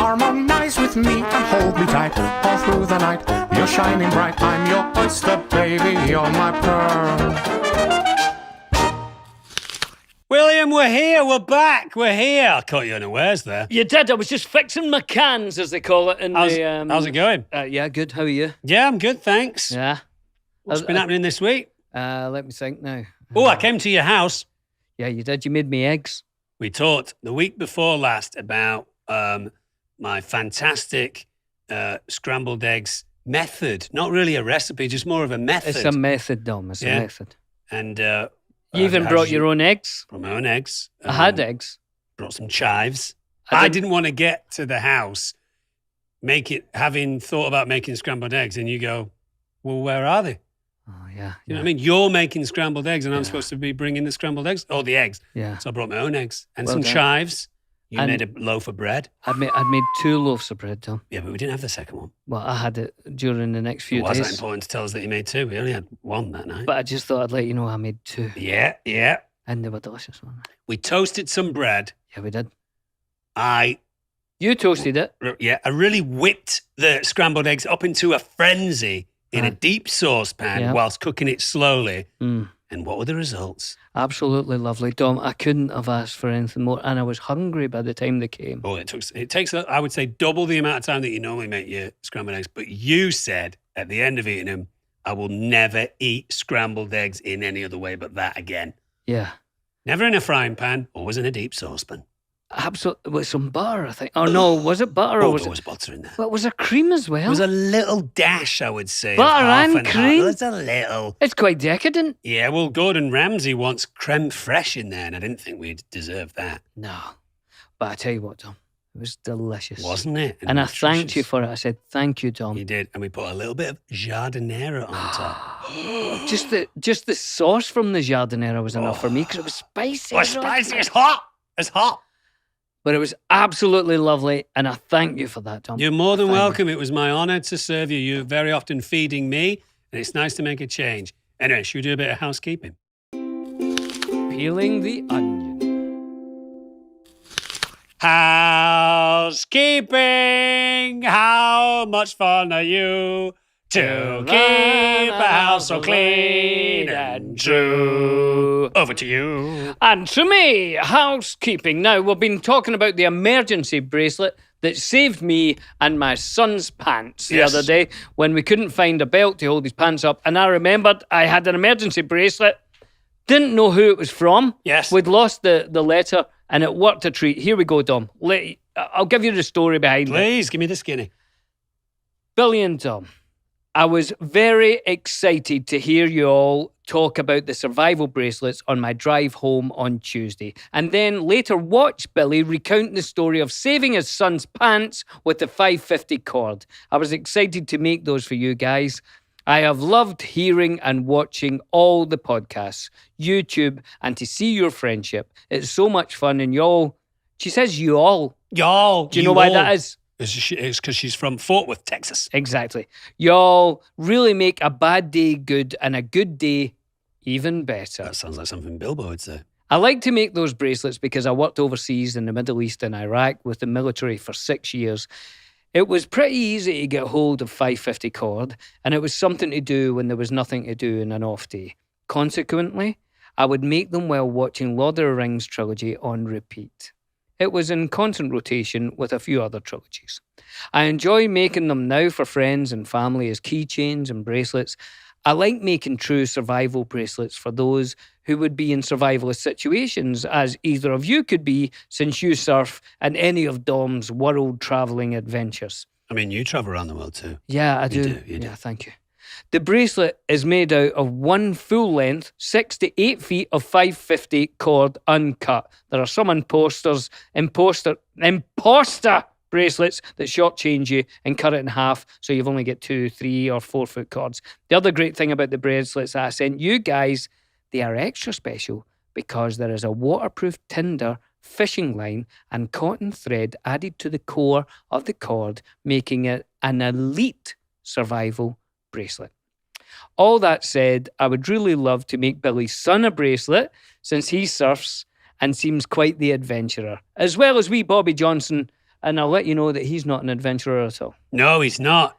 Harmonize with me and hold me tight all through the night. You're shining bright, I'm your oyster, baby, you're my pearl. William, we're here, we're back, we're here. I caught you unawares there. You did. I was just fixing my cans, as they call it. How's it going? Yeah, good. How are you? Yeah, I'm good, thanks. Yeah. What's been happening this week? Let me think now. I came to your house. Yeah, you did. You made me eggs. We talked the week before last about my fantastic scrambled eggs method. Not really a recipe, just more of a method. It's a method, Dom. It's a method. And you even brought your own eggs? Brought my own eggs. I had eggs. Brought some chives. I didn't want to get to the house, having thought about making scrambled eggs, and you go, well, where are they? Oh, yeah. You know what I mean? You're making scrambled eggs, and I'm supposed to be bringing the scrambled eggs? Oh, the eggs. Yeah. So I brought my own eggs and some chives. You made a loaf of bread. I'd made 2 loaves of bread, Tom. Yeah, but we didn't have the second one. Well, I had it during the next few days. Why is that important to tell us that you made 2? We only had 1 that night. But I just thought I'd let you know I made 2. Yeah. And they were delicious, weren't they? We toasted some bread. Yeah, we did. You toasted it? Yeah, I really whipped the scrambled eggs up into a frenzy in a deep saucepan whilst cooking it slowly. And what were the results? Absolutely lovely, Dom. I couldn't have asked for anything more, and I was hungry by the time they came. Oh, it takes I would say, double the amount of time that you normally make your scrambled eggs. But you said at the end of eating them, I will never eat scrambled eggs in any other way but that again. Yeah. Never in a frying pan, always in a deep saucepan. Absolutely. With some butter, I think. Oh, no, was it butter? Or there was butter in there. But was there cream as well? There was a little dash, I would say. Butter and cream? There's a little. It's quite decadent. Yeah, well, Gordon Ramsay wants creme fraiche in there, and I didn't think we'd deserve that. No. But I tell you what, Tom, it was delicious. Wasn't it? And I thanked you for it. I said, thank you, Tom. You did. And we put a little bit of jardinera on top. just the sauce from the jardinera was enough for me because it was spicy. It was spicy. It's hot. It's hot. But it was absolutely lovely, and I thank you for that, Tom. You're more than welcome. It was my honour to serve you. You're very often feeding me, and it's nice to make a change. Anyway, should we do a bit of housekeeping? Peeling the onion. Housekeeping! How much fun are you to keep a house so clean and true? Over to you. And to me, housekeeping. Now, we've been talking about the emergency bracelet that saved me and my son's pants the other day when we couldn't find a belt to hold his pants up. And I remembered I had an emergency bracelet, didn't know who it was from. Yes. We'd lost the letter, and it worked a treat. Here we go, Dom. I'll give you the story behind it. Please, give me the skinny. Billy and Tom, I was very excited to hear you all talk about the survival bracelets on my drive home on Tuesday, and then later watch Billy recount the story of saving his son's pants with the 550 cord. I was excited to make those for you guys. I have loved hearing and watching all the podcasts, YouTube, and to see your friendship. It's so much fun, and y'all, she says you all. Y'all. Do you know why that is? It's because she's from Fort Worth, Texas. Exactly. Y'all really make a bad day good and a good day even better. That sounds like something Bilbo would say. I like to make those bracelets because I worked overseas in the Middle East and Iraq with the military for 6 years. It was pretty easy to get hold of 550 cord, and it was something to do when there was nothing to do in an off day. Consequently, I would make them while watching Lord of the Rings trilogy on repeat. It was in constant rotation with a few other trilogies. I enjoy making them now for friends and family as keychains and bracelets. I like making true survival bracelets for those who would be in survivalist situations, as either of you could be since you surf and any of Dom's world-travelling adventures. I mean, you travel around the world too. Yeah, I do. You do. Yeah, thank you. The bracelet is made out of one full length, 6 to 8 feet of 550 cord uncut. There are some imposter bracelets that shortchange you and cut it in half so you've only got 2, 3 or 4 foot cords. The other great thing about the bracelets that I sent you guys, they are extra special because there is a waterproof tinder fishing line and cotton thread added to the core of the cord, making it an elite survival bracelet. All that said, I would really love to make Billy's son a bracelet since he surfs and seems quite the adventurer, as well as wee Bobby Johnson and I'll let you know that he's not an adventurer at all. No, he's not.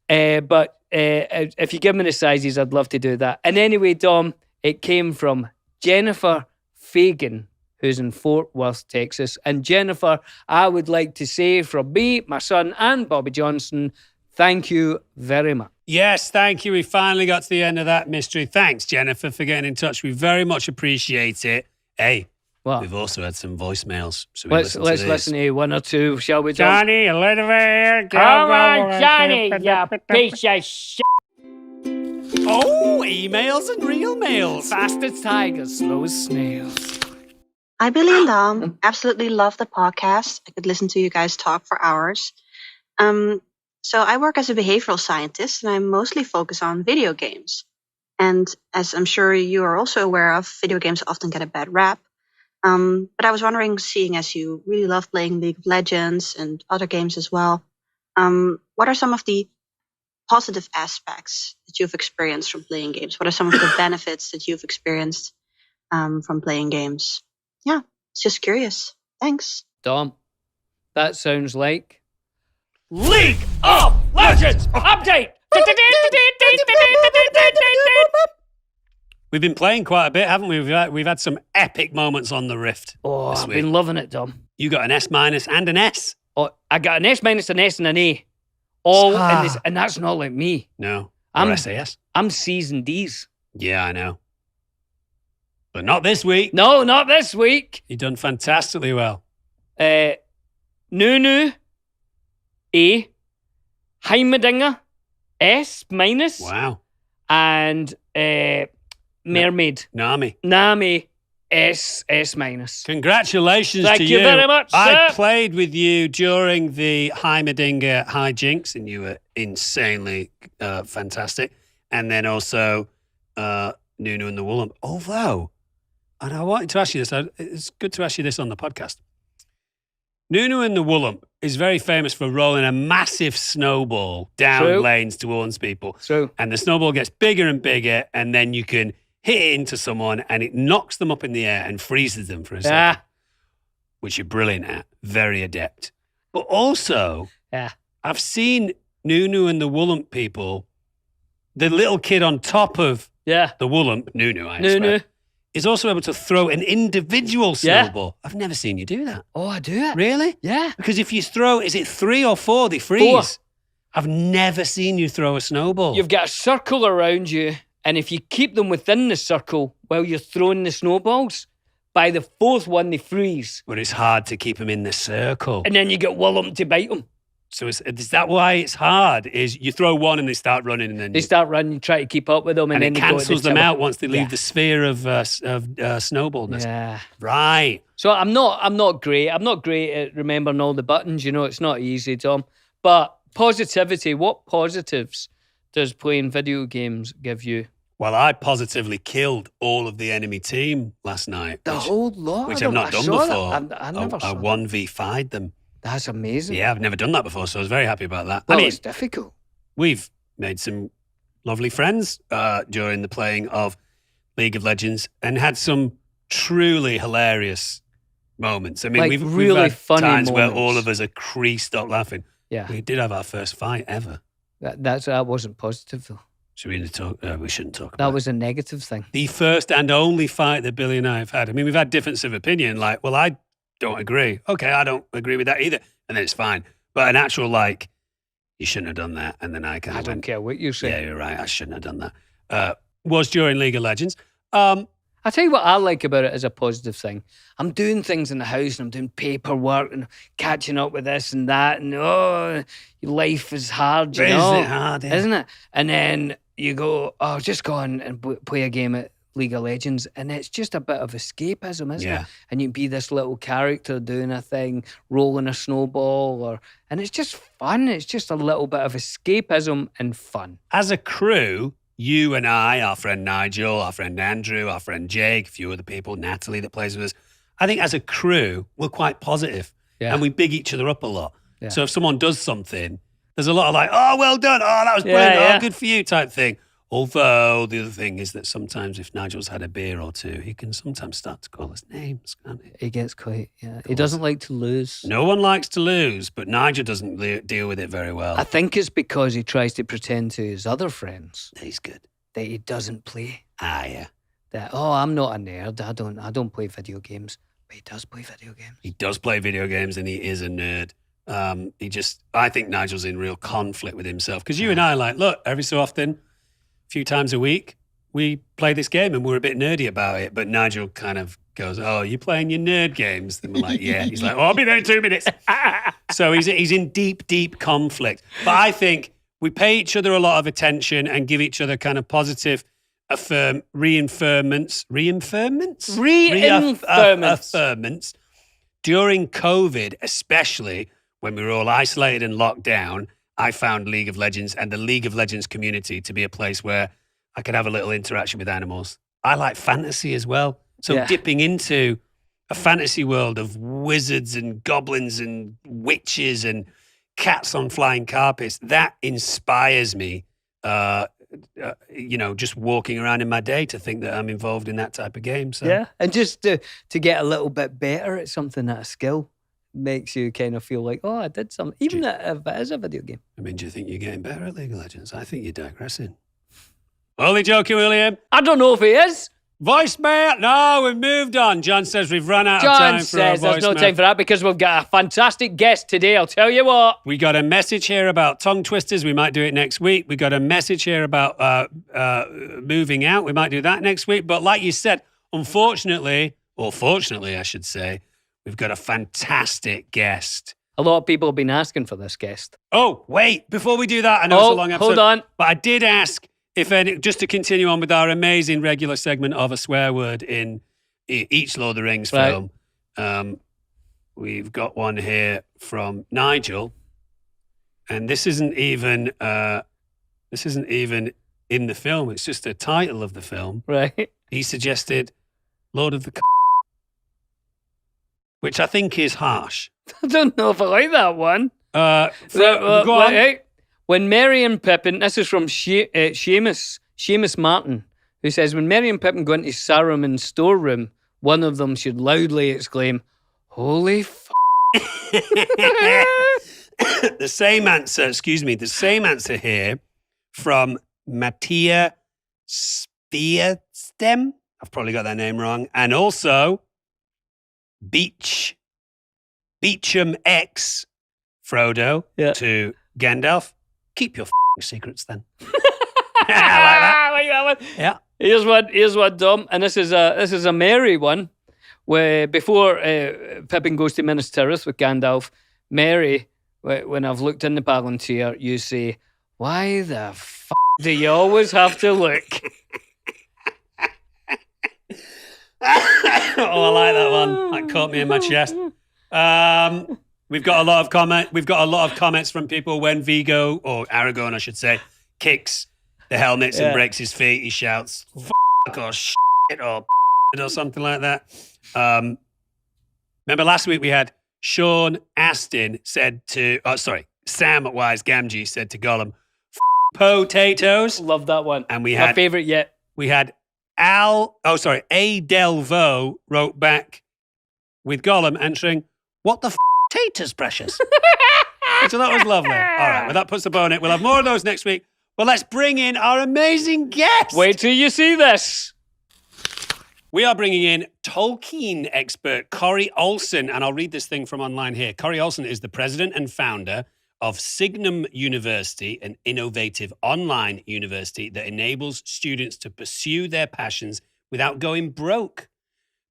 But if you give me the sizes, I'd love to do that. And anyway, Dom, it came from Jennifer Fagan, who's in Fort Worth, Texas. And Jennifer, I would like to say from me, my son, and Bobby Johnson, thank you very much. Yes, thank you. We finally got to the end of that mystery. Thanks, Jennifer, for getting in touch. We very much appreciate it. Hey, What? we've also had some voicemails. So Let's listen to one or two, shall we, Dom? Johnny, a little bit here. Come on, Johnny, you piece of shit. Oh, emails and real mails. Fast as tigers, slow as snails. Hi, Billy and Dom. Absolutely love the podcast. I could listen to you guys talk for hours. So I work as a behavioral scientist, and I mostly focus on video games. And as I'm sure you are also aware of, video games often get a bad rap. But I was wondering, seeing as you really love playing League of Legends and other games as well, what are some of the positive aspects that you've experienced from playing games? What are some of the benefits that you've experienced from playing games? Yeah, just curious. Thanks. Dom, that sounds like League of Legends update. We've been playing quite a bit, haven't we? We've had some epic moments on the Rift. Oh, this I've week. been loving it, Dom. You got an S- and an S. Oh, I got an S minus, an S, and an A. All in this, and that's not like me. No, I'm or SAS. I'm C's and D's. Yeah, I know. But not this week. No, not this week. You've done fantastically well. Nunu, A, Heimerdinger, S minus, Wow. and Mermaid, Nami. S minus. Congratulations Thank to you you. very much, I sir. played with you during the Heimerdinger hijinks, and you were insanely fantastic. And then also Nunu and the Woolump. Although, and I wanted to ask you this, it's good to ask you this on the podcast. Nunu and the Woolump is very famous for rolling a massive snowball down True. lanes towards people. True. And the snowball gets bigger and bigger, and then you can hit it into someone, and it knocks them up in the air and freezes them for a second, Yeah. which you're brilliant at, very adept. But also, Yeah. I've seen Nunu and the Woolump people, the little kid on top of Yeah. the Woolump, Nunu, I Nunu. expect, is also able to throw an individual Yeah. snowball. I've never seen you do that. Oh, I do it. Really? Yeah. Because if you throw, is it 3 or 4, they freeze? I've never seen you throw a snowball. You've got a circle around you, and if you keep them within the circle while you're throwing the snowballs, by the fourth one, they freeze. But it's hard to keep them in the circle. And then you get Woolump to bite them. So is that why it's hard? Is you throw one and they start running, and then They start running, you try to keep up with them, and then it they go to cancels the them tiller. out once they leave Yeah. the sphere of snowballness. Yeah. Right. So I'm not great. I'm not great at remembering all the buttons. You know, it's not easy, Tom. But positivity. What positives does playing video games give you? Well, I positively killed all of the enemy team last night. The whole lot. which of I've them. not I done saw before. that. I never I saw. 1v5'd them. That's amazing. Yeah, I've never done that before, so I was very happy about that. Well, I mean, it's difficult. we've made some lovely friends during the playing of League of Legends and had some truly hilarious moments. I mean, Like we've really had funny times where moments. all of us are creased up laughing. Yeah. We did have our first fight ever. That wasn't positive though. Should we talk? We shouldn't talk about That it. was a negative thing. The first and only fight that Billy and I have had. I mean, we've had difference of opinion. Like, well, I don't agree. Okay, I don't agree with that either. And then it's fine. But an actual, like, you shouldn't have done that. And then I kind I of don't went, care what you say. yeah, you're right. I shouldn't have done that. Was during League of Legends. I tell you what I like about it as a positive thing. I'm doing things in the house and I'm doing paperwork and catching up with this and that. And your life is hard, you Isn't know. it hard? Yeah. Isn't it? And then you go, oh, just go on and play a game at League of Legends. And it's just a bit of escapism, isn't Yeah. it? And you can be this little character doing a thing, rolling a snowball. And it's just fun. It's just a little bit of escapism and fun. As a crew, you and I, our friend Nigel, our friend Andrew, our friend Jake, a few other people, Natalie that plays with us, I think as a crew, we're quite positive. Yeah. And we big each other up a lot. Yeah. So if someone does something, there's a lot of like, oh, well done. Oh, that was brilliant. Yeah, yeah. Oh, good for you type thing. Although the other thing is that sometimes if Nigel's had a beer or two, he can sometimes start to call us names, can't he? He gets quite, he doesn't like to lose. No one likes to lose, but Nigel doesn't deal with it very well. I think it's because he tries to pretend to his other friends He's good. that he doesn't play. Yeah. That, I'm not a nerd. I don't play video games. But he does play video games. He does play video games and he is a nerd. I think Nigel's in real conflict with himself because you and I look, every so often, a few times a week, we play this game and we're a bit nerdy about it. But Nigel kind of goes, "Oh, you playing your nerd games?" And we're like, "Yeah." He's like, "Oh, I'll be there in 2 minutes." So he's in deep conflict. But I think we pay each other a lot of attention and give each other kind of positive reaffirmance during COVID, especially when we were all isolated and locked down. I found League of Legends and the League of Legends community to be a place where I could have a little interaction with animals. I like fantasy as well. So dipping into a fantasy world of wizards and goblins and witches and cats on flying carpets, that inspires me, just walking around in my day to think that I'm involved in that type of game. So. Yeah, and just to get a little bit better at something, that a skill makes you kind of feel like, I did something, even if it is a video game. I mean, do you think you're getting better at League of Legends? I think you're digressing. Only joking, William. I don't know if he is. Voicemail? No, we've moved on. John says we've run out of time for our voicemail. John says there's no time for that because we've got a fantastic guest today, I'll tell you what. We got a message here about tongue twisters. We might do it next week. We got a message here about moving out. We might do that next week. But like you said, unfortunately, or fortunately, I should say, we've got a fantastic guest. A lot of people have been asking for this guest. Oh, wait. Before we do that, I know it's a long episode. Hold on. But I did ask just to continue on with our amazing regular segment of a swear word in each Lord of the Rings film. We've got one here from Nigel, and this isn't even in the film. It's just the title of the film. Right. He suggested Lord of the which I think is harsh. I don't know if I like that one. Go on. Hey, when Merry and Pippin, this is from Seamus Martin, who says, when Merry and Pippin go into Saruman's storeroom, one of them should loudly exclaim, "Holy f***." The same answer here from Mattia Spearstem. I've probably got that name wrong. And also Beecham X Frodo to Gandalf. Keep your secrets then. I like that one. Yeah. Here's one, Dom, and this is a Merry one, where before Pippin goes to Minas Tirith with Gandalf, Merry, when I've looked in the Palantir, you say, "Why the f*** do you always have to look?" I like that one. That caught me in my chest. We've got a lot of comments from people when Vigo, or Aragorn, I should say, kicks the helmets and breaks his feet. He shouts, "F*** or shit or or something like that." Remember last week we had Sean Astin Sam at Wise Gamgee said to Gollum, "Potatoes." Love that one. And my favorite yet. We had A. Delvo wrote back with Gollum answering, "What the taters, precious?" So that was lovely. All right, well, that puts the bow on it. We'll have more of those next week. Well, let's bring in our amazing guest. Wait till you see this. We are bringing in Tolkien expert Corey Olsen, and I'll read this thing from online here. Corey Olsen is the president and founder of Signum University, an innovative online university that enables students to pursue their passions without going broke.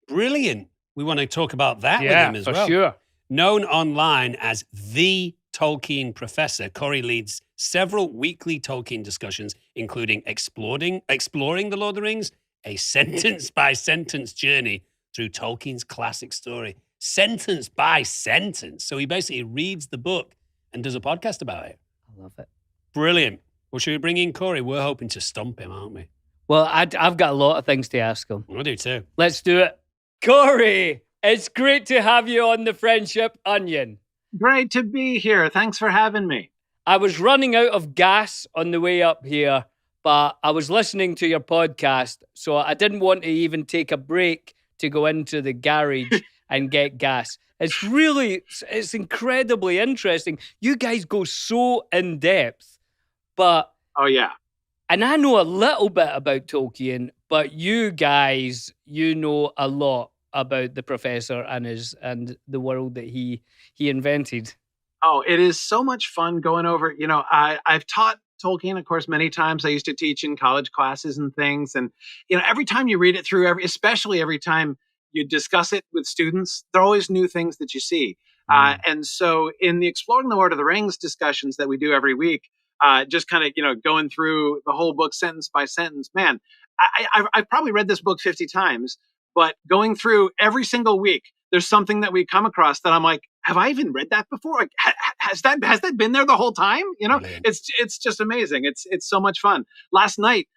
Brilliant. We want to talk about that with him as well. Yeah, for sure. Known online as the Tolkien Professor, Corey leads several weekly Tolkien discussions, including exploring The Lord of the Rings, a sentence-by-sentence journey through Tolkien's classic story. Sentence by sentence. So he basically reads the book and does a podcast about it. I love it. Brilliant. Well, should we bring in Corey? We're hoping to stump him, aren't we? Well, I've got a lot of things to ask him. I do too. Let's do it. Corey, it's great to have you on the Friendship Onion. Great to be here. Thanks for having me. I was running out of gas on the way up here, but I was listening to your podcast, so I didn't want to even take a break to go into the garage and get gas. It's incredibly interesting. You guys go so in depth, but Oh yeah. and I know a little bit about Tolkien, but you guys, you know a lot about the professor and the world that he invented. Oh, it is so much fun going over. I've taught Tolkien, of course, many times. I used to teach in college classes and things, and every time you read it through, especially every time you discuss it with students, there are always new things that you see. And so, in the Exploring the Lord of the Rings discussions that we do every week, just kind of going through the whole book sentence by sentence, man, I've probably read this book 50 times, but going through every single week, there's something that we come across that I'm like, have I even read that before? Like, has that been there the whole time? Brilliant. It's just amazing. It's so much fun. Last night,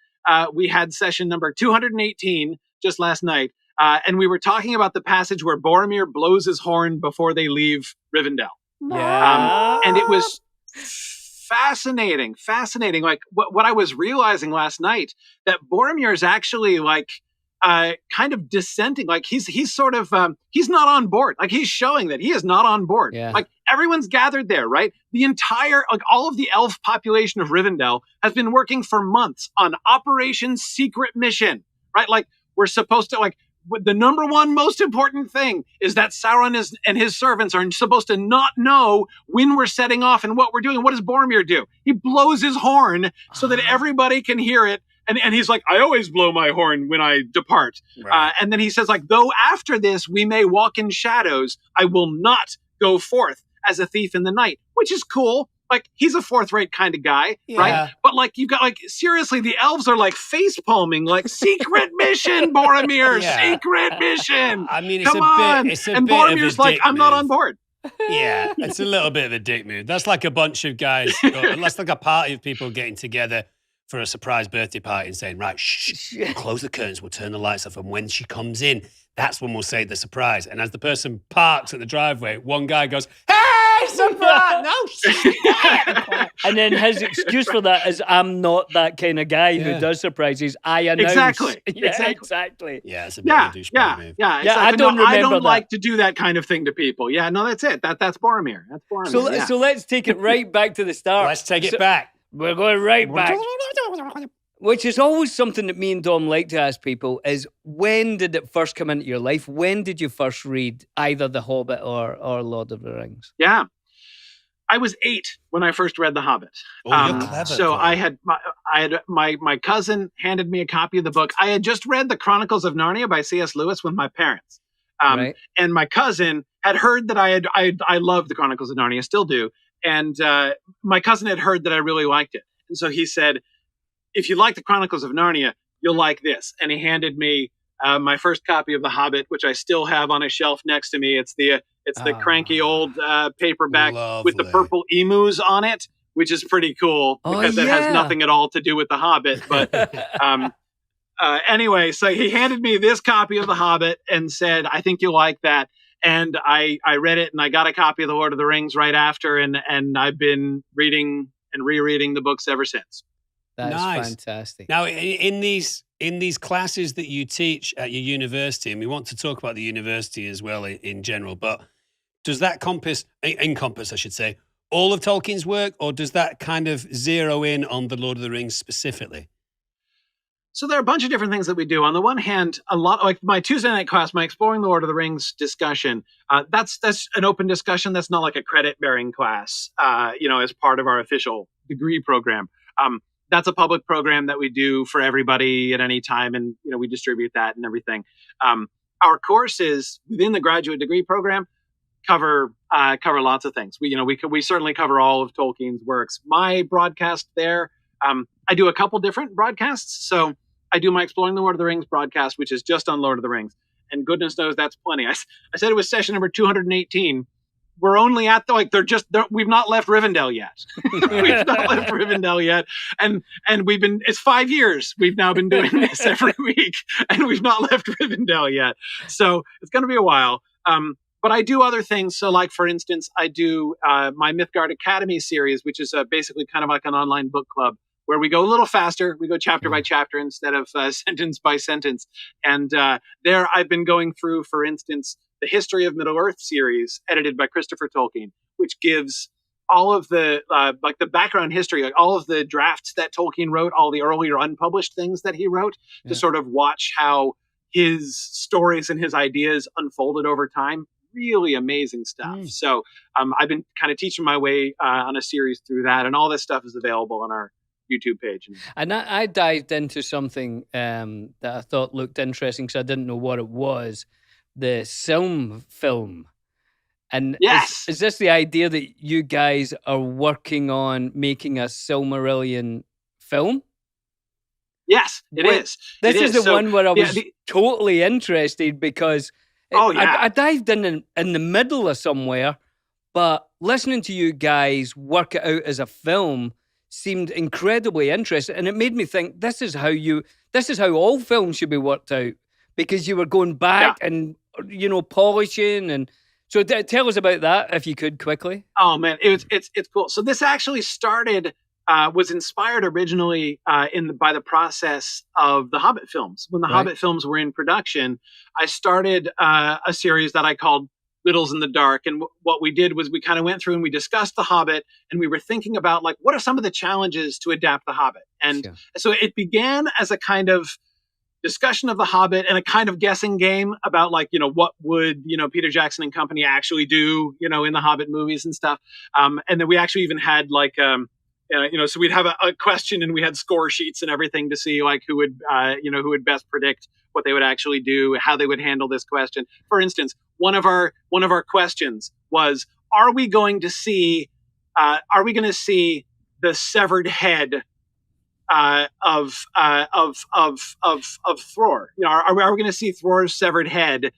we had session number 218 just last night, and we were talking about the passage where Boromir blows his horn before they leave Rivendell. Yeah. And it was fascinating. Like what I was realizing last night, that Boromir is actually like kind of dissenting. Like he's sort of he's not on board. Like he's showing that he is not on board. Yeah. Like everyone's gathered there, right? The entire all of the elf population of Rivendell has been working for months on Operation Secret Mission, right? Like we're supposed to the number one most important thing is that Sauron and his servants are supposed to not know when we're setting off and what we're doing. What does Boromir do? He blows his horn so that everybody can hear it. And he's like, I always blow my horn when I depart. Right. And then he says, though after this we may walk in shadows, I will not go forth as a thief in the night, which is cool. Like, he's a fourth-rate kind of guy, right? But, you've got, seriously, the elves are, face-palming, secret mission, Boromir, secret mission. I mean, it's Come a on. bit. It's a and bit Boromir's of a dick I'm not move. on board. Yeah, it's a little bit of a dick move. That's like a bunch of guys, that's like a party of people getting together for a surprise birthday party and saying, right, shh, we'll close the curtains, we'll turn the lights off, and when she comes in, that's when we'll say the surprise. And as the person parks at the driveway, one guy goes, hey, surprise! No, shh, quiet. And then his excuse for that is, I'm not that kind of guy who does surprises. I announce. Exactly. Yeah, exactly. Yeah, it's a bit of a douchebag move. Yeah. Yeah, I don't remember I don't that. like to do that kind of thing to people. Yeah, no, that's it. That's Boromir. That's Boromir. So let's take it right back to the start. Let's take it back. We're going right back. Which is always something that me and Dom like to ask people is, when did it first come into your life? When did you first read either The Hobbit or Lord of the Rings? Yeah. I was 8 when I first read The Hobbit. Oh, you're clever. So I had my cousin handed me a copy of the book. I had just read The Chronicles of Narnia by C.S. Lewis with my parents. Right. And my cousin had heard that I loved The Chronicles of Narnia, still do. And my cousin had heard that I really liked it. And so he said, if you like The Chronicles of Narnia, you'll like this. And he handed me my first copy of The Hobbit, which I still have on a shelf next to me. It's the cranky old paperback with the purple emus on it, which is pretty cool because it has nothing at all to do with The Hobbit. But anyway, so he handed me this copy of The Hobbit and said, I think you'll like that. And I read it, and I got a copy of The Lord of the Rings right after, and I've been reading and rereading the books ever since. That's Nice. fantastic. Now, in these classes that you teach at your university, and we want to talk about the university as well in general, but does that encompass, I should say, all of Tolkien's work, or does that kind of zero in on the Lord of the Rings specifically? So there are a bunch of different things that we do. On the one hand, a lot like my Tuesday night class, my Exploring the Lord of the Rings discussion. That's an open discussion. That's not like a credit-bearing class, as part of our official degree program. That's a public program that we do for everybody at any time, and we distribute that and everything. Our courses within the graduate degree program cover lots of things. We certainly cover all of Tolkien's works. My broadcast there, I do a couple different broadcasts. So I do my Exploring the Lord of the Rings broadcast, which is just on Lord of the Rings, and goodness knows that's plenty. I said it was session number 218. We're only at we've not left Rivendell yet. We've not left Rivendell yet. And it's 5 years we've now been doing this every week, and we've not left Rivendell yet. So it's going to be a while. But I do other things. So for instance, I do my Mythgard Academy series, which is basically kind of like an online book club where we go a little faster. We go chapter by chapter instead of sentence by sentence. And there I've been going through, for instance, the History of Middle-earth series edited by Christopher Tolkien, which gives all of the like the background history, like all of the drafts that Tolkien wrote, all the earlier unpublished things that he wrote, to sort of watch how his stories and his ideas unfolded over time. Really amazing stuff. So I've been kind of teaching my way on a series through that, and all this stuff is available on our YouTube page. And I dived into something that I thought looked interesting because I didn't know what it was. The film. And yes, is this the idea that you guys are working on making a Silmarillion film? Yes, it is. This is the one where I was totally interested because I dived in the middle of somewhere, but listening to you guys work it out as a film seemed incredibly interesting, and it made me think this is how all films should be worked out, because you were going back and polishing. And so tell us about that if you could quickly. Oh man, it's cool. So this actually started. Was inspired originally by the process of the Hobbit films. When the Hobbit films were in production, I started a series that I called Riddles in the Dark. And what we did was we kind of went through and we discussed the Hobbit, and we were thinking about, like, what are some of the challenges to adapt the Hobbit? And so it began as a kind of discussion of the Hobbit and a kind of guessing game about, like, what would, Peter Jackson and company actually do, in the Hobbit movies and stuff. And then we actually even had like, so we'd have a question, and we had score sheets and everything to see, like, who would best predict what they would actually do, how they would handle this question. For instance, one of our questions was, are we going to see the severed head of Thror? Are we going to see Thror's severed head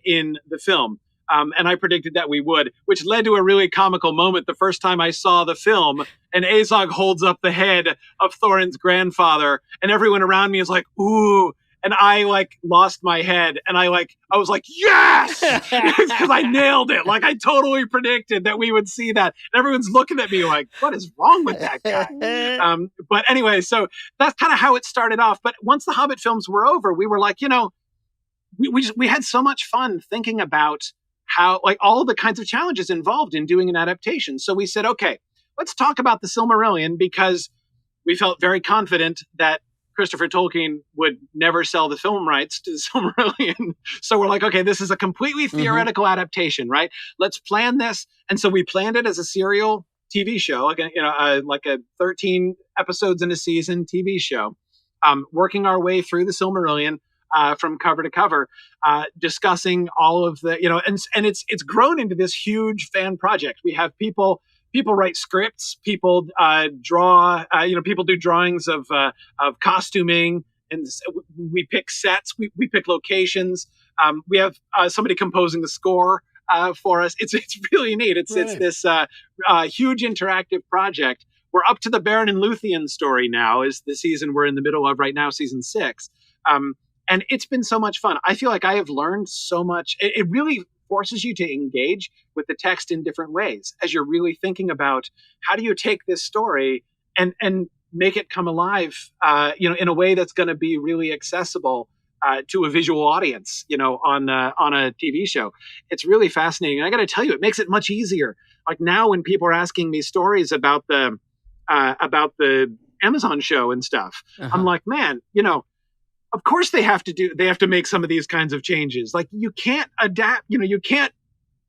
in the film? And I predicted that we would, which led to a really comical moment the first time I saw the film, and Azog holds up the head of Thorin's grandfather, and everyone around me is like, ooh, and I lost my head, and I was like, yes, because I nailed it. Like, I totally predicted that we would see that. And everyone's looking at me like, what is wrong with that guy? But anyway, so that's kind of how it started off. But once the Hobbit films were over, we were like, we had so much fun thinking about how, like, all the kinds of challenges involved in doing an adaptation. So we said, okay, let's talk about the Silmarillion, because we felt very confident that Christopher Tolkien would never sell the film rights to the Silmarillion. So we're like, okay, this is a completely theoretical adaptation, right? Let's plan this. And so we planned it as a serial TV show, like a 13 episodes in a season TV show, working our way through the Silmarillion. From cover to cover, discussing all of the, and it's grown into this huge fan project. We have people write scripts, people draw, people do drawings of costuming, and we pick sets, we pick locations. We have somebody composing the score for us. It's really neat. It's this huge interactive project. We're up to the Beren and Luthien story now, is the season we're in the middle of right now, season 6. And it's been so much fun. I feel like I have learned so much. It really forces you to engage with the text in different ways as you're really thinking about, how do you take this story and make it come alive, in a way that's going to be really accessible to a visual audience, on a TV show. It's really fascinating. And I got to tell you, it makes it much easier. Like, now when people are asking me stories about the Amazon show and stuff, I'm like, man, of course they have to make some of these kinds of changes. Like, you can't adapt, you can't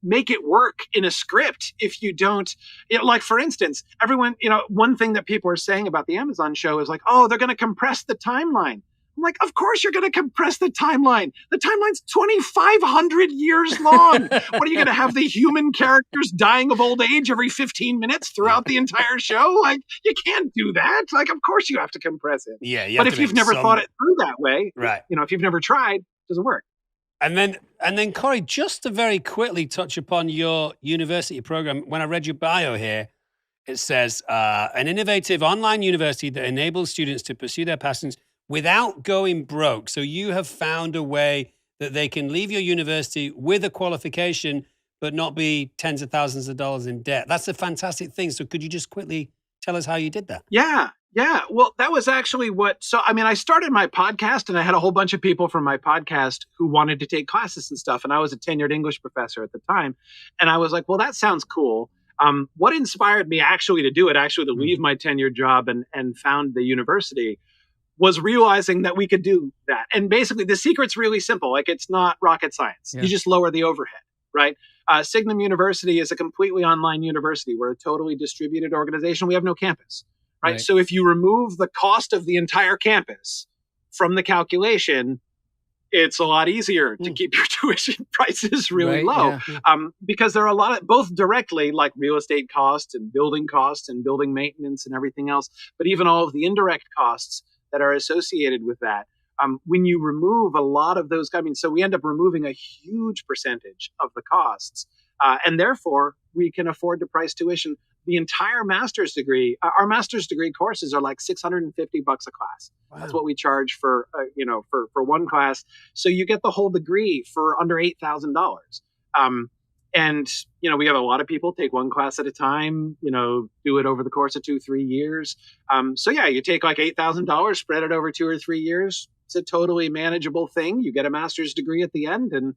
make it work in a script if you don't, like, for instance, everyone, one thing that people are saying about the Amazon show is like, oh, they're going to compress the timeline. I'm like, of course you're going to compress the timeline. The timeline's 2,500 years long. What are you going to have the human characters dying of old age every 15 minutes throughout the entire show? Like, you can't do that. Like, of course you have to compress it. Yeah. But if you've never thought it through that way, right? If you've never tried, it doesn't work. And then Corey, just to very quickly touch upon your university program, when I read your bio here, it says an innovative online university that enables students to pursue their passions without going broke. So you have found a way that they can leave your university with a qualification, but not be tens of thousands of dollars in debt. That's a fantastic thing. So could you just quickly tell us how you did that? Yeah. Yeah, well, that was actually I started my podcast and I had a whole bunch of people from my podcast who wanted to take classes and stuff. And I was a tenured English professor at the time. And I was like, well, that sounds cool. What inspired me actually to do it, actually to leave my tenured job and found the university, was realizing that we could do that. And basically the secret's really simple. Like, it's not rocket science. Yeah. You just lower the overhead, right? Signum University is a completely online university. We're a totally distributed organization. We have no campus. Right. So if you remove the cost of the entire campus from the calculation, it's a lot easier to keep your tuition prices really low. Yeah. Because there are a lot of, both directly, like real estate costs and building maintenance and everything else, but even all of the indirect costs that are associated with that. When you remove a lot of those, so we end up removing a huge percentage of the costs, and therefore we can afford to price tuition. The entire master's degree, our master's degree courses are like $650 a class. Wow. That's what we charge for, for one class. So you get the whole degree for under $8,000. And, we have a lot of people take one class at a time, do it over the course of 2-3 years. You take like $8,000, spread it over 2 or 3 years. It's a totally manageable thing. You get a master's degree at the end, and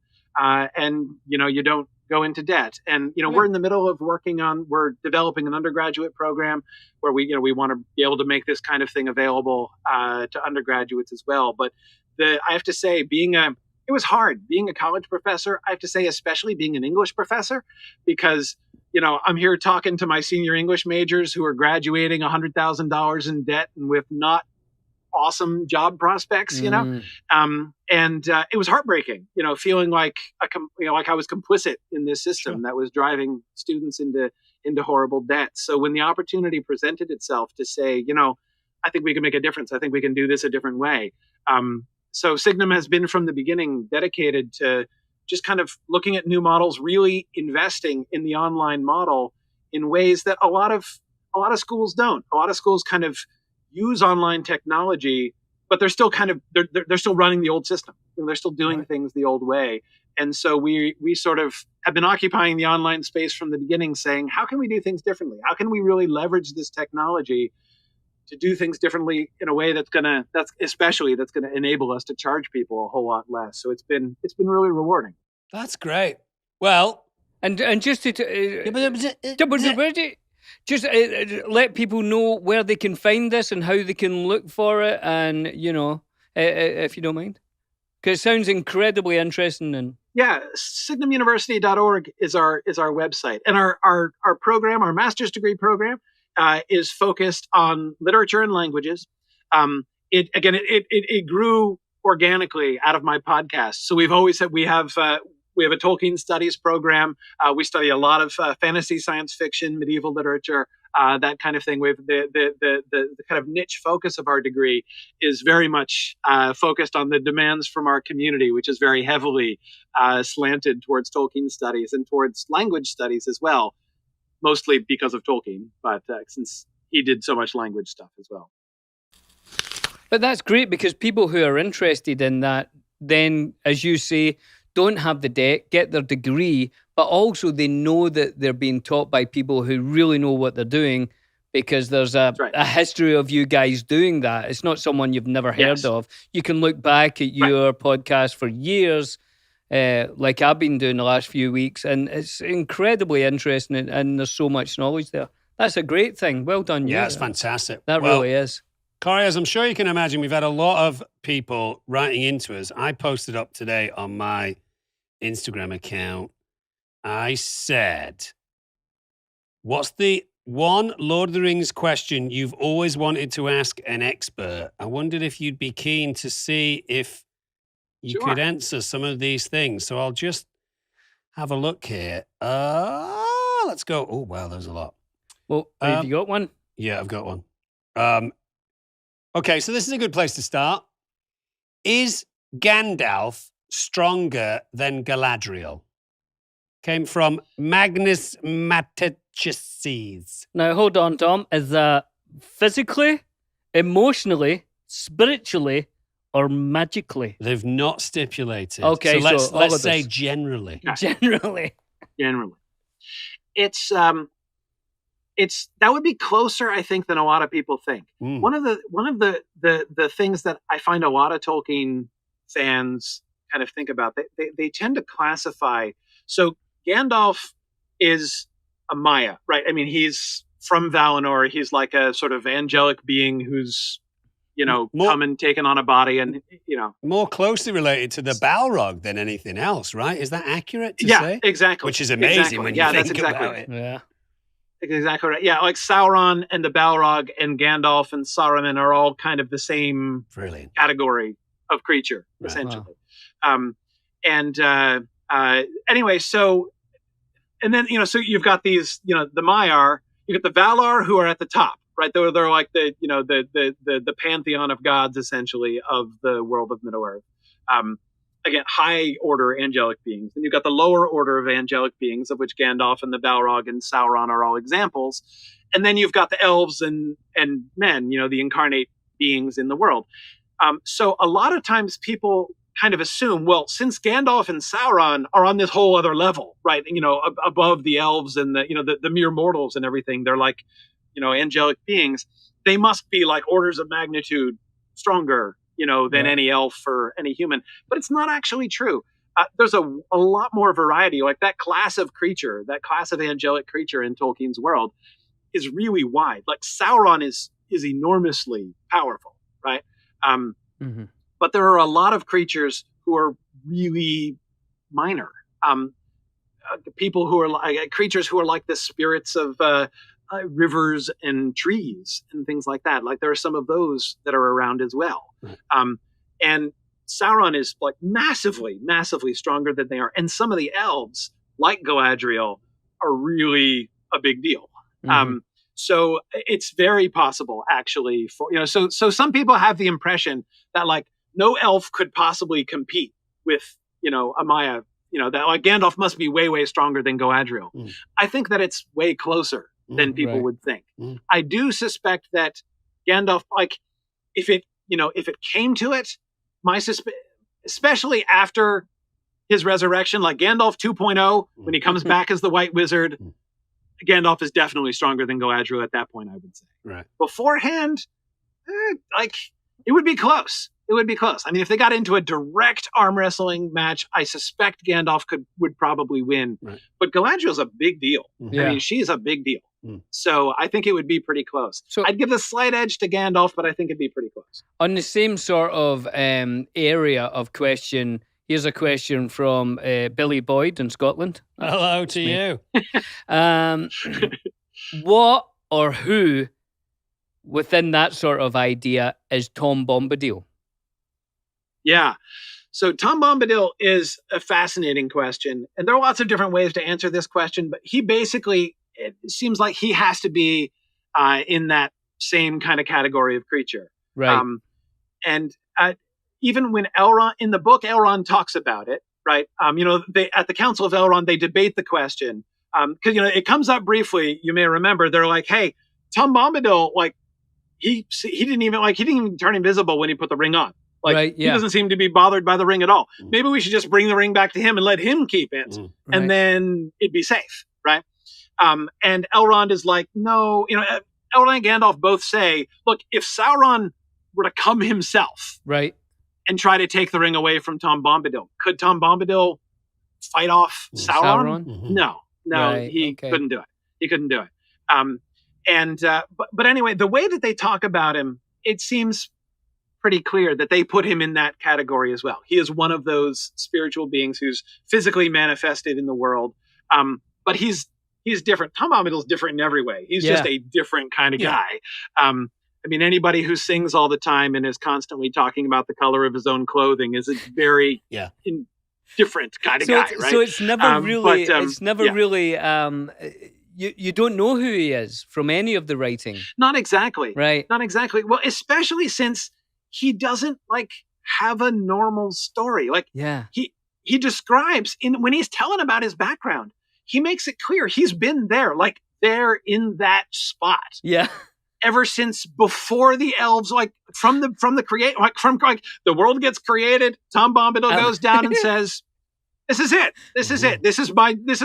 you don't go into debt. And we're in the middle of we're developing an undergraduate program where we want to be able to make this kind of thing available to undergraduates as well. But I have to say, it was hard being a college professor. I have to say, especially being an English professor, because I'm here talking to my senior English majors who are graduating $100,000 in debt and with not awesome job prospects, and it was heartbreaking, feeling like like I was complicit in this system that was driving students into horrible debt. So when the opportunity presented itself to say, I think we can make a difference, I think we can do this a different way. So Signum has been from the beginning dedicated to just kind of looking at new models, really investing in the online model in ways that a lot of schools don't. A lot of schools kind of use online technology, but they're still they're still running the old system. They're still doing things the old way. And so we sort of have been occupying the online space from the beginning, saying, how can we do things differently? How can we really leverage this technology to do things differently in a way that's going to enable us to charge people a whole lot less. So it's been really rewarding. That's great. Well, and just to just let people know where they can find this and how they can look for it, and if you don't mind, because it sounds incredibly interesting. And signumuniversity.org is our website, and our program, our master's degree program, is focused on literature and languages. It grew organically out of my podcast. So we've always said we have a Tolkien studies program. We study a lot of fantasy, science fiction, medieval literature, that kind of thing. We've the kind of niche focus of our degree is very much focused on the demands from our community, which is very heavily slanted towards Tolkien studies and towards language studies as well. Mostly because of Tolkien, but since he did so much language stuff as well. But that's great, because people who are interested in that then, as you say, don't have the debt, get their degree, but also they know that they're being taught by people who really know what they're doing, because there's a history of you guys doing that. It's not someone you've never heard of. You can look back at your podcast for years, like I've been doing the last few weeks, and it's incredibly interesting, and there's so much knowledge there. That's a great thing. Well done, you. Yeah, it's fantastic. That really is. Corey, as I'm sure you can imagine, we've had a lot of people writing into us. I posted up today on my Instagram account, I said, what's the one Lord of the Rings question you've always wanted to ask an expert? I wondered if you'd be keen to see if you could answer some of these things. So I'll just have a look here. Let's go. Oh, wow, there's a lot. Well, have you got one? Yeah, I've got one. Okay, so this is a good place to start. Is Gandalf stronger than Galadriel? Came from Magnus Matacheses. Now, hold on, Tom. Is that physically, emotionally, spiritually, or magically? They've not stipulated. Okay, so let's say generally. Generally. It's that would be closer, I think, than a lot of people think. Mm. One of the things that I find a lot of Tolkien fans kind of think about, they tend to classify. So Gandalf is a Maya, right? I mean, he's from Valinor. He's like a sort of angelic being who's, come and taken on a body, and more closely related to the Balrog than anything else, right? Is that accurate to yeah, say? exactly. Which is amazing when you think about it. Yeah. Exactly right. Yeah, like Sauron and the Balrog and Gandalf and Saruman are all kind of the same Brilliant category of creature, Right. essentially. Anyway, so, and then, so you've got these, the Maiar, you get the Valar who are at the top, right? They're like the pantheon of gods, essentially, of the world of Middle-earth. Again, high order angelic beings. And you've got the lower order of angelic beings, of which Gandalf and the Balrog and Sauron are all examples. And then you've got the elves and men, the incarnate beings in the world. So a lot of times people kind of assume, well, since Gandalf and Sauron are on this whole other level, right? Above the elves and the mere mortals and everything, they're like, angelic beings. They must be like orders of magnitude stronger, than any elf or any human. But it's not actually true. There's a lot more variety. Like that class of creature, that class of angelic creature in Tolkien's world is really wide. Like Sauron is enormously powerful, right? But there are a lot of creatures who are really minor. People who are like creatures who are like the spirits of rivers and trees and things like that. Like there are some of those that are around as well. And Sauron is like massively, massively stronger than they are. And some of the elves, like Galadriel, are really a big deal. So it's very possible, actually, for so some people have the impression that like no elf could possibly compete with a Maya. That like Gandalf must be way, way stronger than Galadriel. I think that it's way closer than people would think. I do suspect that Gandalf, like, if it came to it, especially after his resurrection, like Gandalf 2.0, when he comes back as the White Wizard, Gandalf is definitely stronger than Galadriel at that point, I would say. Right. Beforehand, it would be close. It would be close. I mean, if they got into a direct arm wrestling match, I suspect Gandalf would probably win. Right. But Galadriel's a big deal. I mean, she's a big deal. So I think it would be pretty close. So I'd give the slight edge to Gandalf, but I think it'd be pretty close. On the same sort of area of question, here's a question from Billy Boyd in Scotland. Hello to you. What or who within that sort of idea is Tom Bombadil? Yeah. So Tom Bombadil is a fascinating question. And there are lots of different ways to answer this question, but he basically, it seems like he has to be in that same kind of category of creature. Right. Even when Elrond, in the book, Elrond talks about it, right? They at the Council of Elrond, they debate the question. Because, it comes up briefly, you may remember, they're like, hey, Tom Bombadil, like, he didn't even turn invisible when he put the ring on. Like, right, yeah. He doesn't seem to be bothered by the ring at all. Maybe we should just bring the ring back to him and let him keep it. And then it'd be safe, right? And Elrond is like, no, Elrond and Gandalf both say, look, if Sauron were to come himself, right, and try to take the ring away from Tom Bombadil, could Tom Bombadil fight off Sauron? No, right, he couldn't do it. He couldn't do it. But anyway, the way that they talk about him, it seems pretty clear that they put him in that category as well. He is one of those spiritual beings who's physically manifested in the world. But he's different. Tom Bombadil's different in every way. He's just a different kind of guy. I mean, anybody who sings all the time and is constantly talking about the color of his own clothing is a very different kind of guy, right? So it's never really, you don't know who he is from any of the writing. Not exactly. Right. Not exactly. Well, especially since he doesn't have a normal story. He describes when he's telling about his background, he makes it clear he's been there, there in that spot. Yeah. Ever since before the elves, from the create, from the world gets created, Tom Bombadil goes down and says, This is it. This is it. This is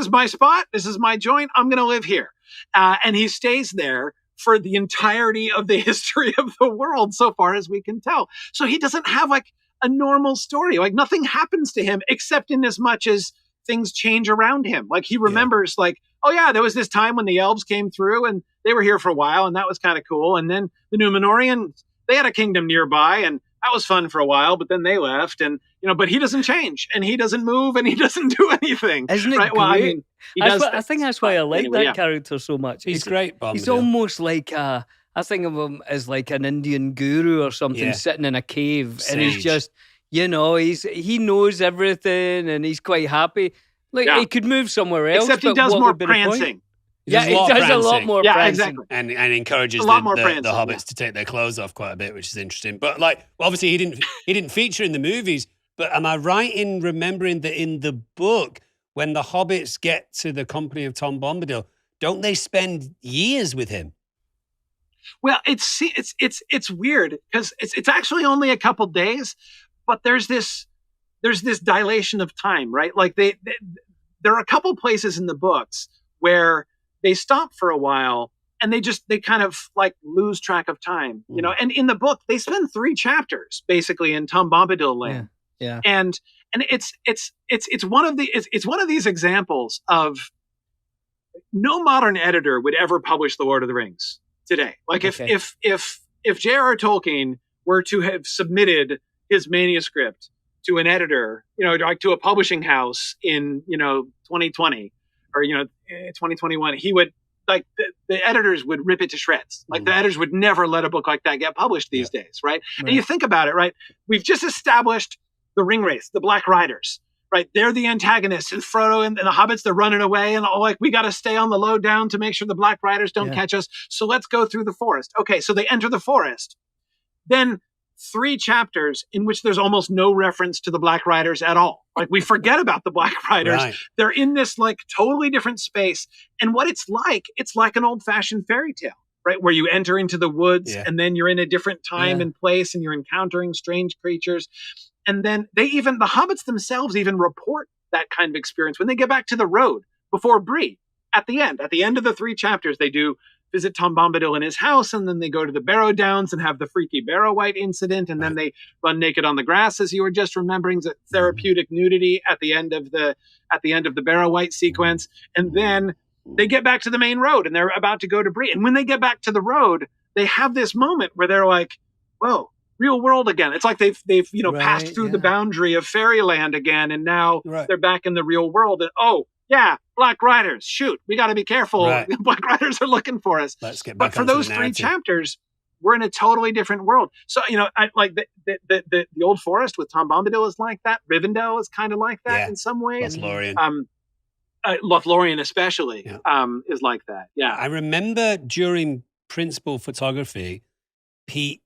my spot. This is my joint. I'm going to live here. And he stays there for the entirety of the history of the world, so far as we can tell. So he doesn't have like a normal story. Like nothing happens to him except in as much as things change around him. Like he remembers like, oh yeah, there was this time when the elves came through and they were here for a while and that was kind of cool. And then the Numenorians, they had a kingdom nearby and that was fun for a while, but then they left and, but he doesn't change and he doesn't move and he doesn't do anything. Isn't it right? great? Well, I mean, he does I think that's why I like anyway, that character so much. He's great, Bombadil. He's almost like I think of him as like an Indian guru or something sitting in a cave. Sage. And he's just, he knows everything and he's quite happy. Like he could move somewhere else. Except he does more prancing. He does a lot more yeah, prancing. exactly. And encourages the hobbits to take their clothes off quite a bit, which is interesting. But like, obviously, he didn't feature in the movies. But am I right in remembering that in the book, when the hobbits get to the company of Tom Bombadil, don't they spend years with him? Well, it's weird because it's actually only a couple days, but there's this dilation of time, right? Like there are a couple places in the books where they stop for a while and they kind of like lose track of time, and in the book they spend 3 chapters basically in Tom Bombadil land. Yeah. And it's one of these examples of no modern editor would ever publish The Lord of the Rings today. Like if J.R.R. Tolkien were to have submitted his manuscript to an editor, like to a publishing house in 2020 or 2021, he would like the editors would rip it to shreds. Like the editors would never let a book like that get published these days, right? And you think about it, right? We've just established the ring wraiths, the Black Riders, right? They're the antagonists, and Frodo and the hobbits, they're running away, and all like we got to stay on the low down to make sure the Black Riders don't catch us. So let's go through the forest. Okay, so they enter the forest. Then 3 chapters in which there's almost no reference to the Black Riders at all. Like we forget about the Black Riders. Right. They're in this like totally different space. And what it's like an old-fashioned fairy tale, right? Where you enter into the woods and then you're in a different time and place and you're encountering strange creatures. And then the hobbits themselves even report that kind of experience when they get back to the road before Bree. At the end of the 3 chapters, they do visit Tom Bombadil in his house, and then they go to the Barrow Downs and have the freaky Barrow White incident, and then they run naked on the grass, as you were just remembering, the therapeutic nudity at the end of the Barrow White sequence, and then they get back to the main road, and they're about to go to Bree. And when they get back to the road, they have this moment where they're like, "Whoa, real world again." It's like they've passed through the boundary of fairyland again, and now they're back in the real world. And yeah, Black Riders, shoot, we got to be careful. Right. Black Riders are looking for us. Let's get back. But for those 3 chapters, we're in a totally different world. So, I like the Old Forest with Tom Bombadil is like that. Rivendell is kind of like that in some ways. Lothlorien. Lothlorien especially is like that. Yeah. I remember during principal photography, Pete